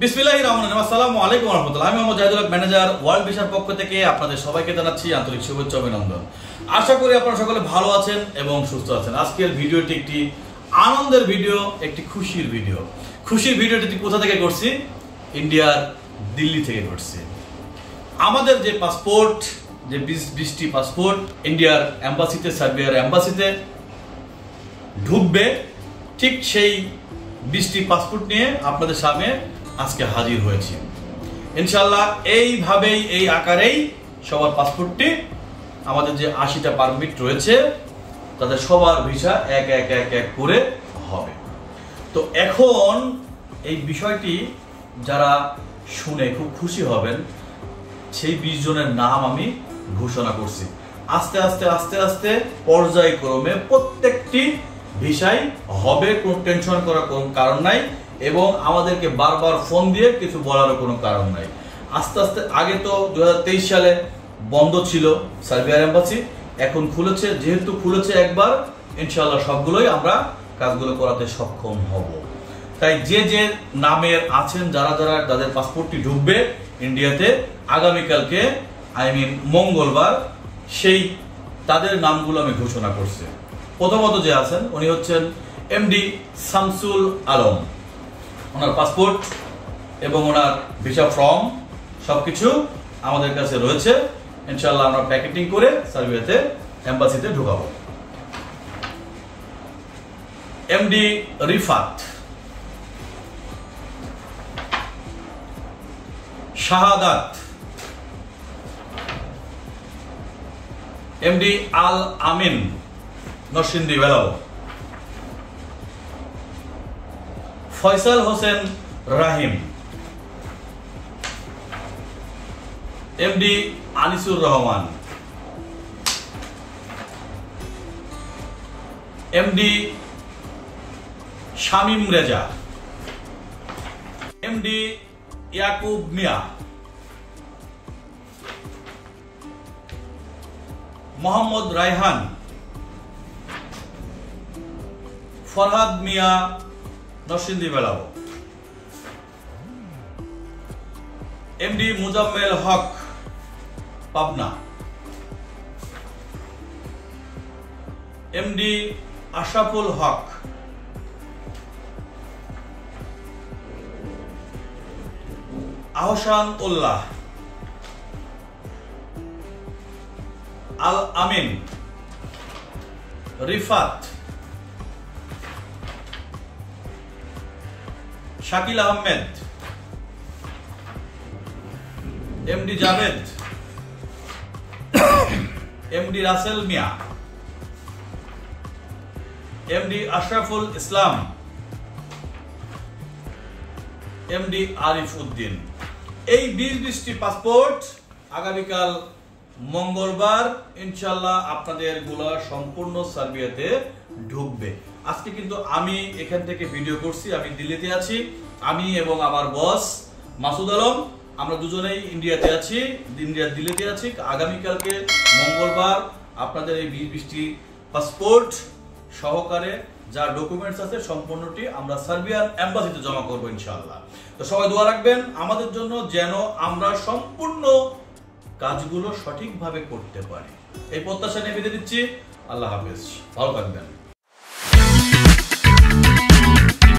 বিসমিল্লাহির রহমানির রহিম। আসসালামু আলাইকুম ওয়া রাহমাতুল্লাহ। আমি মোহাম্মদ জাহিদুল হক, ম্যানেজার ওয়ার্ল্ড ভিসার পক্ষ থেকে আপনাদের সবাইকে জানাচ্ছি আন্তরিক শুভেচ্ছা অভিনন্দন। আশা করি আপনারা সকলে ভালো আছেন এবং সুস্থ আছেন। আজকের ভিডিওটি একটি আনন্দের ভিডিও, একটি খুশির ভিডিও। খুশির ভিডিওটি কোথা থেকে করছি? ইন্ডিয়ার দিল্লি থেকে করছি। আমাদের যে পাসপোর্ট, যে 20টি পাসপোর্ট ইন্ডিয়ার এম্বাসিতে, সার্বিয়ার এম্বাসিতে ঢুকবে, ঠিক সেই 20টি পাসপোর্ট নিয়ে আপনাদের সামনে আজকে হাজির হয়েছি। ইনশাআল্লাহ এইভাবেই, এই আকারেই সবার পাসপোর্টটি, আমাদের যে 80টা পারমিট রয়েছে তাদের সবার ভিসা এক এক এক এক করে হবে। তো এখন এই বিষয়টি যারা শুনে খুব খুশি হবেন, সেই 20 জনের নাম আমি ঘোষণা করছি। আস্তে আস্তে আস্তে আস্তে পর্যায়ক্রমে প্রত্যেকটি ভিসাই হবে, কোনো টেনশন করার কোনো কারণ নাই এবং আমাদেরকে বারবার ফোন দিয়ে কিছু বলারও কোনো কারণ নাই। আস্তে আস্তে, আগে তো 2023 সালে বন্ধ ছিল সার্বিয়ার এম্বাসি, এখন খুলেছে। যেহেতু খুলেছে একবার, ইনশাআল্লাহ সবগুলোই আমরা কাজগুলো করাতে সক্ষম হব। তাই যে যে নামের আছেন, যারা যারা যাদের পাসপোর্টটি ঢুকবে ইন্ডিয়াতে আগামীকালকে, মঙ্গলবার, সেই তাদের নামগুলো আমি ঘোষণা করছি। প্রথমত যে আছেন উনি হচ্ছেন এমডি শামসুল আলম। ওনার পাসপোর্ট এবং ওনার ভিসা ফর্ম সবকিছু আমাদের কাছে রয়েছে। ইনশাআল্লাহ আমরা প্যাকেটিং করে সার্বিয়াতে এম্বাসিতে ঢোকাবো। এমডি রিফাত, শাহাদাত, এমডি আল আমিন নরসিংদী বেলাও, Faisal Hossain Rahim, MD Anisur Rahman, MD Shamim Reza, MD Yakub Mia, Mohammad Raihan, Farhad Mia Narsingdi বেলাও, MD Muzammel Haque Pabna, MD Ashraful Haque, Ahsan Ullah, Al Amin, Rifat, Shakil Ahmed, MD Javed, MD Rasel Mia, MD Ashraful Islam, MD Arif Uddin. এই 20টি পাসপোর্ট আগামীকাল মঙ্গলবার ইনশাআল্লাহ আপনাদের গুলা সম্পূর্ণ সার্বিয়াতে ঢুকবে। আজকে কিন্তু আমি এখান থেকে ভিডিও করছি, আমি দিল্লিতে আছি। আমি এবং আমার বস মাসুদ আলম, আমরা দুজনেই ইন্ডিয়াতে আছি, ইন্ডিয়ার দিল্লিতে আছি। আগামীকালকে মঙ্গলবার আপনাদের এই 20টি পাসপোর্ট সহকারে যা ডকুমেন্টস আছে সম্পূর্ণটি আমরা সার্বিয়ান এম্বাসিতে জমা করবো ইনশাআল্লাহ। তো সবাই দোয়া রাখবেন আমাদের জন্য, যেন আমরা সম্পূর্ণ কাজগুলো সঠিকভাবে করতে পারি। এই প্রত্যাশা নিয়ে বিদায় দিচ্ছি। আল্লাহ হাফেজ, ভালো থাকবেন।